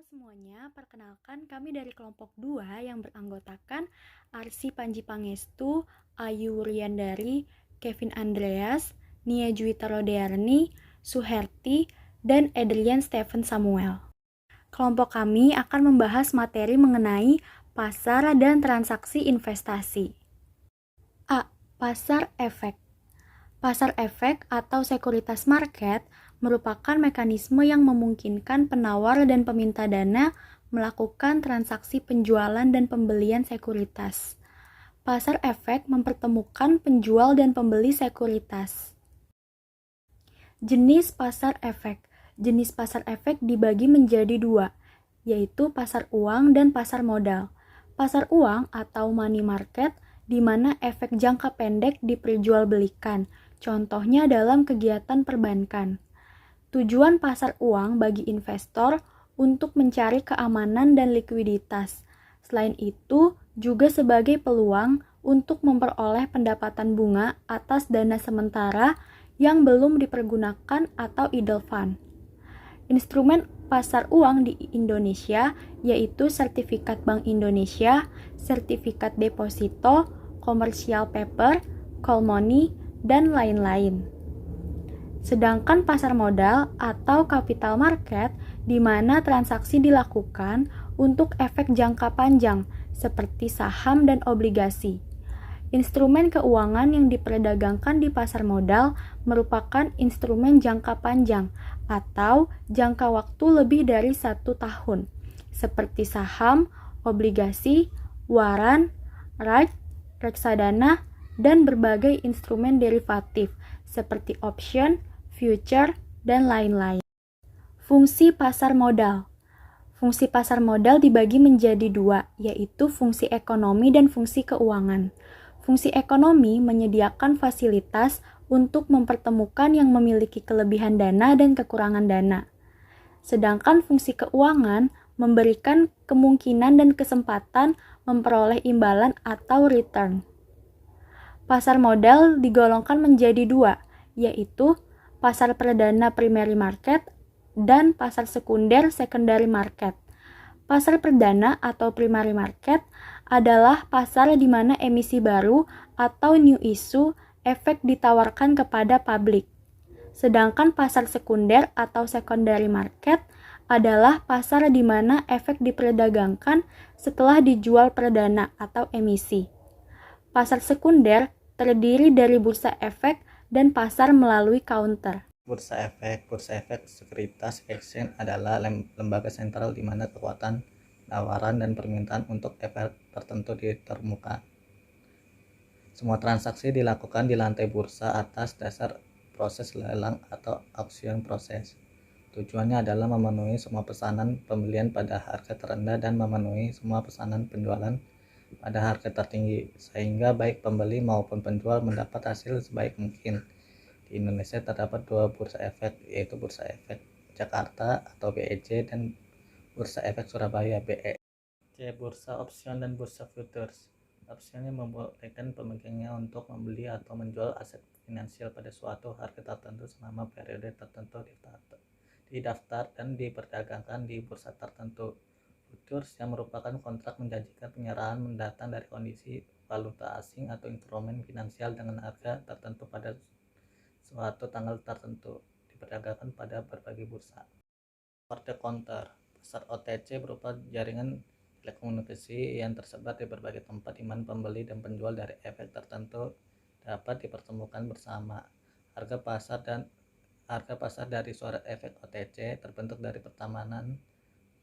Semuanya, perkenalkan kami dari kelompok 2 yang beranggotakan Arsi Panji Pangestu, Ayu Wuryandari, Kevin Andreas, Nia Juwita Rodearni, Suherti, dan Adrian Stephen Samuel. Kelompok kami akan membahas materi mengenai pasar dan transaksi investasi. A. Pasar efek. Pasar efek atau sekuritas market merupakan mekanisme yang memungkinkan penawar dan peminta dana melakukan transaksi penjualan dan pembelian sekuritas. Pasar efek mempertemukan penjual dan pembeli sekuritas. Jenis pasar efek. Jenis pasar efek dibagi menjadi dua, yaitu pasar uang dan pasar modal. Pasar uang atau money market di mana efek jangka pendek diperjualbelikan, contohnya dalam kegiatan perbankan. Tujuan pasar uang bagi investor untuk mencari keamanan dan likuiditas. Selain itu, juga sebagai peluang untuk memperoleh pendapatan bunga atas dana sementara yang belum dipergunakan atau idle fund. Instrumen pasar uang di Indonesia yaitu sertifikat Bank Indonesia, sertifikat deposito, commercial paper, call money, dan lain-lain. Sedangkan pasar modal atau capital market di mana transaksi dilakukan untuk efek jangka panjang seperti saham dan obligasi. Instrumen keuangan yang diperdagangkan di pasar modal merupakan instrumen jangka panjang atau jangka waktu lebih dari 1 tahun, seperti saham, obligasi, waran, reksadana, dan berbagai instrumen derivatif seperti option, future, dan lain-lain. Fungsi pasar modal. Fungsi pasar modal dibagi menjadi dua, yaitu fungsi ekonomi dan fungsi keuangan. Fungsi ekonomi menyediakan fasilitas untuk mempertemukan yang memiliki kelebihan dana dan kekurangan dana. Sedangkan fungsi keuangan memberikan kemungkinan dan kesempatan memperoleh imbalan atau return. Pasar modal digolongkan menjadi dua, yaitu pasar perdana primary market dan pasar sekunder secondary market. Pasar perdana atau primary market adalah pasar di mana emisi baru atau new issue efek ditawarkan kepada publik. Sedangkan pasar sekunder atau secondary market adalah pasar di mana efek diperdagangkan setelah dijual perdana atau emisi. Pasar sekunder terdiri dari bursa efek dan pasar melalui counter. Bursa efek sekuritas exchange adalah lembaga sentral di mana kekuatan penawaran dan permintaan untuk efek tertentu ditemukan. Semua transaksi dilakukan di lantai bursa atas dasar proses lelang atau auction proses. Tujuannya adalah memenuhi semua pesanan pembelian pada harga terendah dan memenuhi semua pesanan penjualan pada harga tertinggi, sehingga baik pembeli maupun penjual mendapat hasil sebaik mungkin. Di Indonesia terdapat dua bursa efek, yaitu Bursa Efek Jakarta atau BEJ dan Bursa Efek Surabaya BE. Bursa option dan bursa futures. Optionnya membolehkan pemegangnya untuk membeli atau menjual aset finansial pada suatu harga tertentu selama periode tertentu didaftar dan diperdagangkan di bursa tertentu. Futures yang merupakan kontrak menjanjikan penyerahan mendatang dari kondisi valuta asing atau instrumen finansial dengan harga tertentu pada suatu tanggal tertentu, diperdagangkan pada berbagai bursa. Over the counter. Pasar OTC berupa jaringan telekomunikasi yang tersebar di berbagai tempat di mana pembeli dan penjual dari efek tertentu dapat dipertemukan bersama. Harga pasar dari suara efek OTC terbentuk dari pertemanan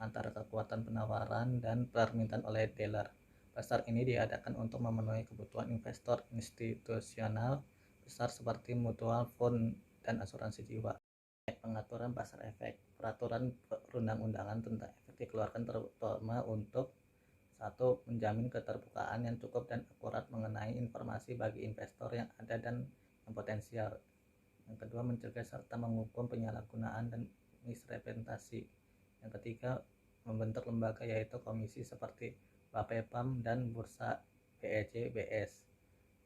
antara kekuatan penawaran dan permintaan oleh dealer. Pasar ini diadakan untuk memenuhi kebutuhan investor institusional besar seperti mutual fund dan asuransi jiwa. Pengaturan pasar efek. Peraturan perundang-undangan tentang efek dikeluarkan terutama untuk satu, menjamin keterbukaan yang cukup dan akurat mengenai informasi bagi investor yang ada dan yang potensial. Yang kedua, mencegah serta menghukum penyalahgunaan dan misrepresentasi. Yang ketiga, membentuk lembaga yaitu komisi seperti Bapepam dan Bursa BEJ BS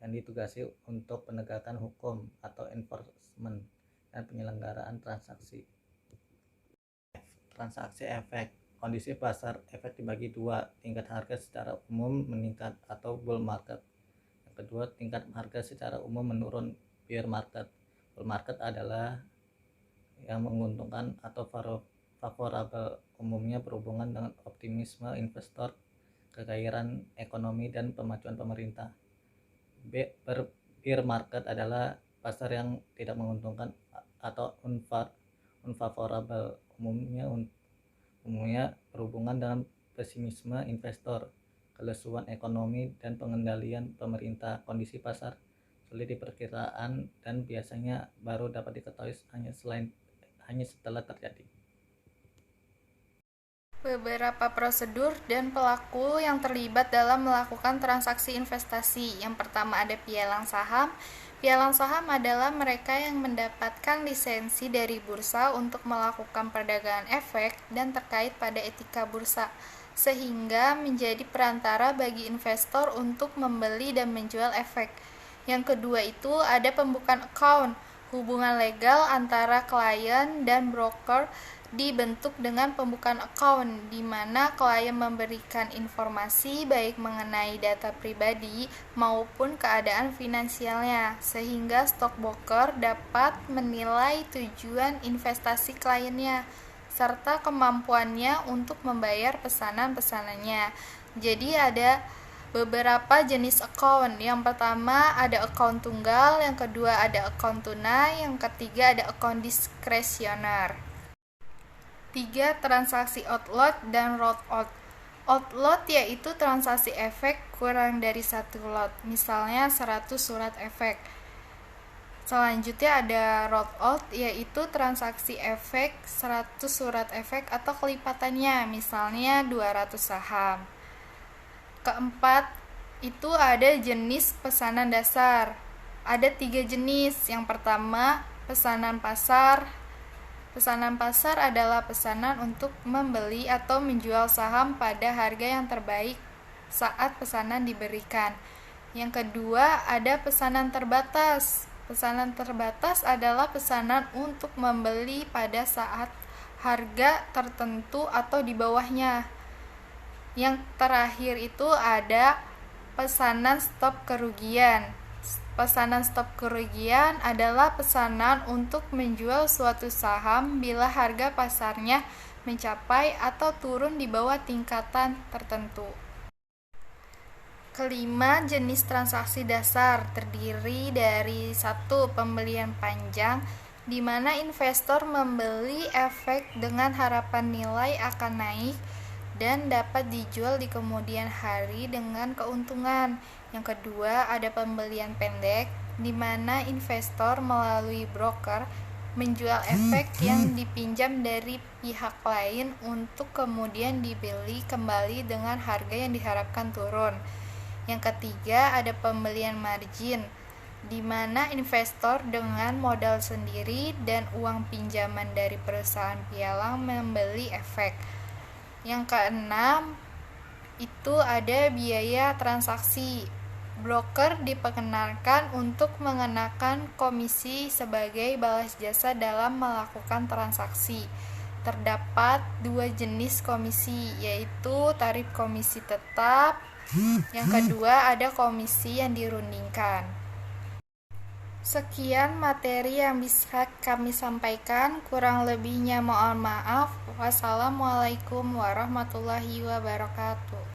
yang ditugasi untuk penegakan hukum atau enforcement dan penyelenggaraan transaksi efek. kondisi pasar efek dibagi dua, tingkat harga secara umum meningkat atau bull market. Yang kedua, tingkat harga secara umum menurun, bear market. Bull market adalah yang menguntungkan atau favorable, umumnya berhubungan dengan optimisme investor, kegairan ekonomi, dan pemajuan pemerintah. Bear market adalah pasar yang tidak menguntungkan atau unfavorable, umumnya berhubungan dengan pesimisme investor, kelesuan ekonomi, dan pengendalian pemerintah. Kondisi pasar sulit diperkirakan dan biasanya baru dapat diketahui hanya setelah terjadi. Beberapa prosedur dan pelaku yang terlibat dalam melakukan transaksi investasi. Yang pertama ada pialang saham. Pialang saham adalah mereka yang mendapatkan lisensi dari bursa untuk melakukan perdagangan efek dan terkait pada etika bursa, sehingga menjadi perantara bagi investor untuk membeli dan menjual efek. Yang kedua itu ada pembukaan account. Hubungan legal antara klien dan broker dibentuk dengan pembukaan account, di mana klien memberikan informasi baik mengenai data pribadi maupun keadaan finansialnya, sehingga stockbroker dapat menilai tujuan investasi kliennya serta kemampuannya untuk membayar pesanan-pesanannya. Jadi ada beberapa jenis account. Yang pertama ada account tunggal, yang kedua ada account tunai, yang ketiga ada account diskresioner. 3. Transaksi outlot dan lot out. Outlot yaitu transaksi efek kurang dari 1 lot, misalnya 100 surat efek. Selanjutnya ada lot out, yaitu transaksi efek 100 surat efek atau kelipatannya, misalnya 200 saham. Keempat, itu ada jenis pesanan dasar. Ada 3 jenis. Yang pertama, pesanan pasar. Pesanan pasar adalah pesanan untuk membeli atau menjual saham pada harga yang terbaik saat pesanan diberikan. Yang kedua, ada pesanan terbatas. Pesanan terbatas adalah pesanan untuk membeli pada saat harga tertentu atau di bawahnya. Yang terakhir itu ada pesanan stop kerugian. Pesanan stop kerugian adalah pesanan untuk menjual suatu saham bila harga pasarnya mencapai atau turun di bawah tingkatan tertentu. Kelima, jenis transaksi dasar terdiri dari 1. Pembelian panjang, di mana investor membeli efek dengan harapan nilai akan naik dan dapat dijual di kemudian hari dengan keuntungan. Yang kedua, ada pembelian pendek, di mana investor melalui broker menjual efek yang dipinjam dari pihak lain untuk kemudian dibeli kembali dengan harga yang diharapkan turun. Yang ketiga, ada pembelian margin, di mana investor dengan modal sendiri dan uang pinjaman dari perusahaan pialang membeli efek. Yang keenam, itu ada biaya transaksi. Broker diperkenankan untuk mengenakan komisi sebagai balas jasa dalam melakukan transaksi. Terdapat 2 jenis komisi, yaitu tarif komisi tetap. Yang kedua ada komisi yang dirundingkan. Sekian materi yang bisa kami sampaikan, kurang lebihnya mohon maaf. Wassalamualaikum warahmatullahi wabarakatuh.